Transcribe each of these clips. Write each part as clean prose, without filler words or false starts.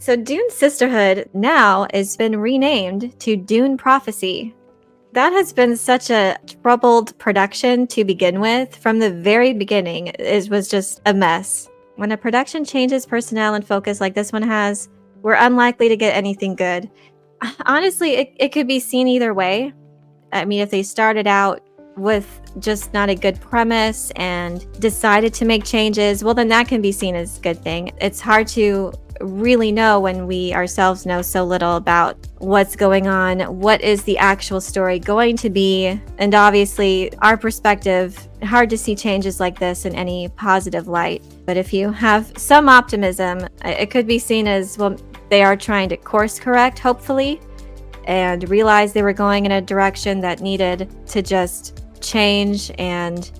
So Dune Sisterhood now has been renamed to Dune Prophecy. That has been such a troubled production to begin with. From the very beginning, it was just a mess. When a production changes personnel and focus like this one has, we're unlikely to get anything good. Honestly, it could be seen either way. I mean, if they started out with just not a good premise and decided to make changes, well, then that can be seen as a good thing. It's hard to really know when we ourselves know so little about what's going on, what is the actual story going to be, and obviously our perspective, hard to see changes like this in any positive light. But if you have some optimism, it could be seen as, well, they are trying to course correct, hopefully, and realize they were going in a direction that needed to just change. And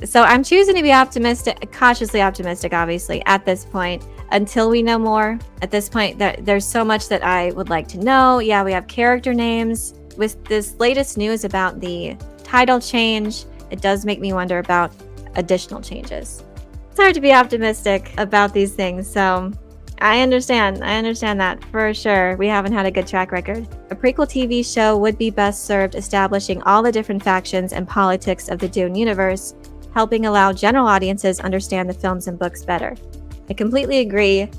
so I'm choosing to be optimistic, cautiously optimistic, obviously, at this point, until we know more. At this point, there's so much that I would like to know. Yeah, we have character names. With this latest news about the title change, it does make me wonder about additional changes. It's hard to be optimistic about these things, so I understand that for sure. We haven't had a good track record. A prequel TV show would be best served establishing all the different factions and politics of the Dune universe, helping allow general audiences understand the films and books better. I completely agree,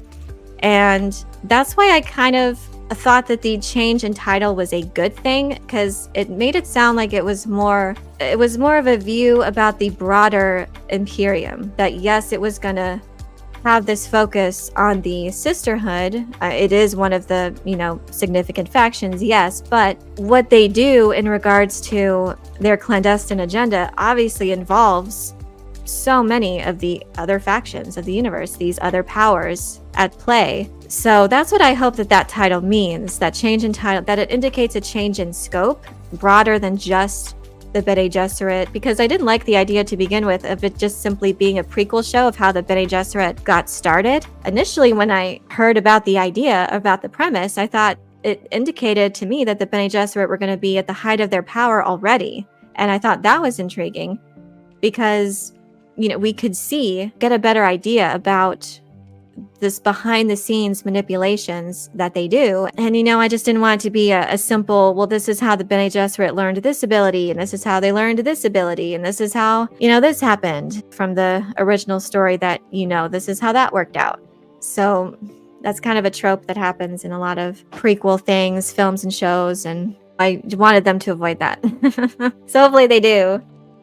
and that's why I kind of thought that the change in title was a good thing, because it made it sound like it was more of a view about the broader Imperium, that yes, it was gonna have this focus on the Sisterhood. It is one of the, significant factions, yes, but what they do in regards to their clandestine agenda obviously involves so many of the other factions of the universe, these other powers at play. So that's what I hope that title means, that change in title, that it indicates a change in scope broader than just the Bene Gesserit, because I didn't like the idea to begin with of it just simply being a prequel show of how the Bene Gesserit got started. Initially, when I heard about the idea, about the premise, I thought it indicated to me that the Bene Gesserit were going to be at the height of their power already. And I thought that was intriguing because, we could get a better idea about this behind the scenes manipulations that they do. And, I just didn't want it to be a simple, well, this is how the Bene Gesserit learned this ability, and this is how they learned this ability, and this is how, this happened from the original story that, this is how that worked out. So that's kind of a trope that happens in a lot of prequel things, films and shows, and I wanted them to avoid that. So hopefully they do.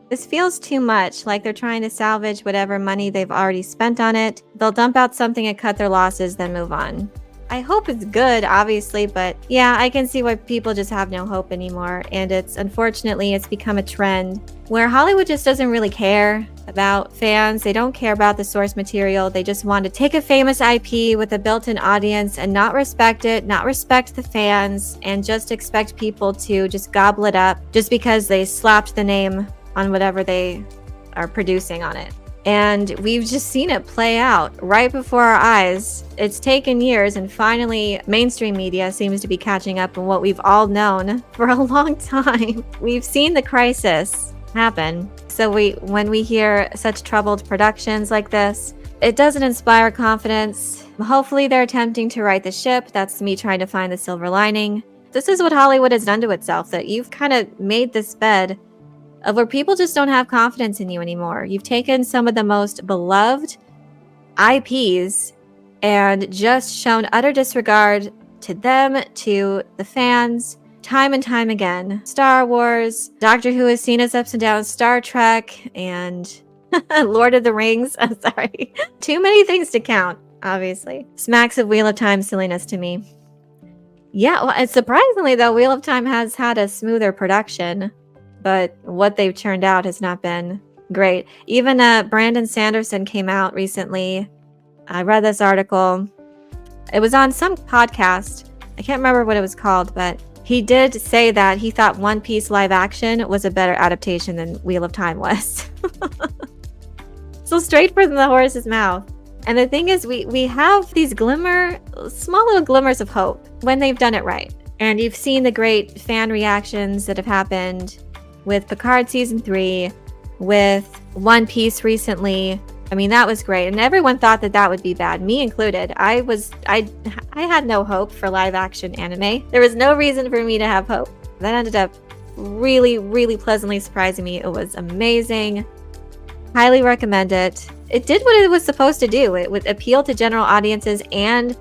This feels too much like they're trying to salvage whatever money they've already spent on it. They'll dump out something and cut their losses, then move on. I hope it's good, obviously, but yeah, I can see why people just have no hope anymore. And unfortunately, it's become a trend where Hollywood just doesn't really care about fans. They don't care about the source material. They just want to take a famous IP with a built-in audience and not respect it, not respect the fans, and just expect people to just gobble it up just because they slapped the name on whatever they are producing on it. And we've just seen it play out right before our eyes. It's taken years, and finally mainstream media seems to be catching up on what we've all known for a long time. We've seen the crisis happen. So when we hear such troubled productions like this, it doesn't inspire confidence. Hopefully they're attempting to right the ship. That's me trying to find the silver lining. This is what Hollywood has done to itself, that you've kind of made this bed of where people just don't have confidence in you anymore. You've taken some of the most beloved IPs and just shown utter disregard to them, to the fans, time and time again. Star Wars, Doctor Who has seen its ups and downs, Star Trek, and Lord of the Rings. I'm sorry. Too many things to count, obviously. Smacks of Wheel of Time silliness to me. Yeah, well, and surprisingly, though, Wheel of Time has had a smoother production, but what they've churned out has not been great. Even Brandon Sanderson came out recently. I read this article. It was on some podcast. I can't remember what it was called, but he did say that he thought One Piece live action was a better adaptation than Wheel of Time was. So straight from the horse's mouth. And the thing is, we have these small little glimmers of hope when they've done it right. And you've seen the great fan reactions that have happened with Picard Season 3, with One Piece recently, I mean, that was great, and everyone thought that that would be bad, me included. I had no hope for live action anime. There was no reason for me to have hope. That ended up really, really pleasantly surprising me. It was amazing. Highly recommend it. It did what it was supposed to do. It would appeal to general audiences and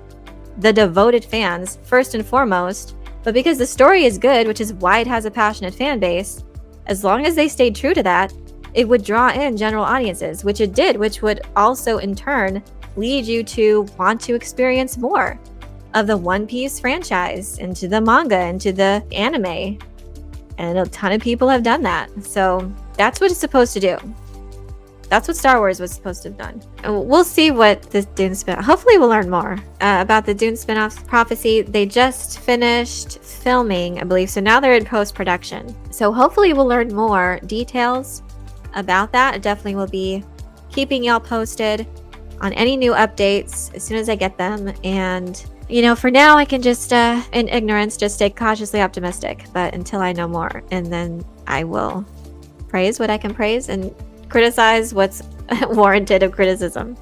the devoted fans, first and foremost. But because the story is good, which is why it has a passionate fan base, as long as they stayed true to that, it would draw in general audiences, which it did, which would also in turn lead you to want to experience more of the One Piece franchise, into the manga, into the anime. And a ton of people have done that. So that's what it's supposed to do. That's what Star Wars was supposed to have done. We'll see what this Dune spin-off... Hopefully we'll learn more about the Dune spin-off Prophecy. They just finished filming, I believe, so now they're in post-production. So hopefully we'll learn more details about that. I definitely will be keeping y'all posted on any new updates as soon as I get them. And, you know, for now I can just, in ignorance, just stay cautiously optimistic. But until I know more, and then I will praise what I can praise and criticize what's warranted of criticism.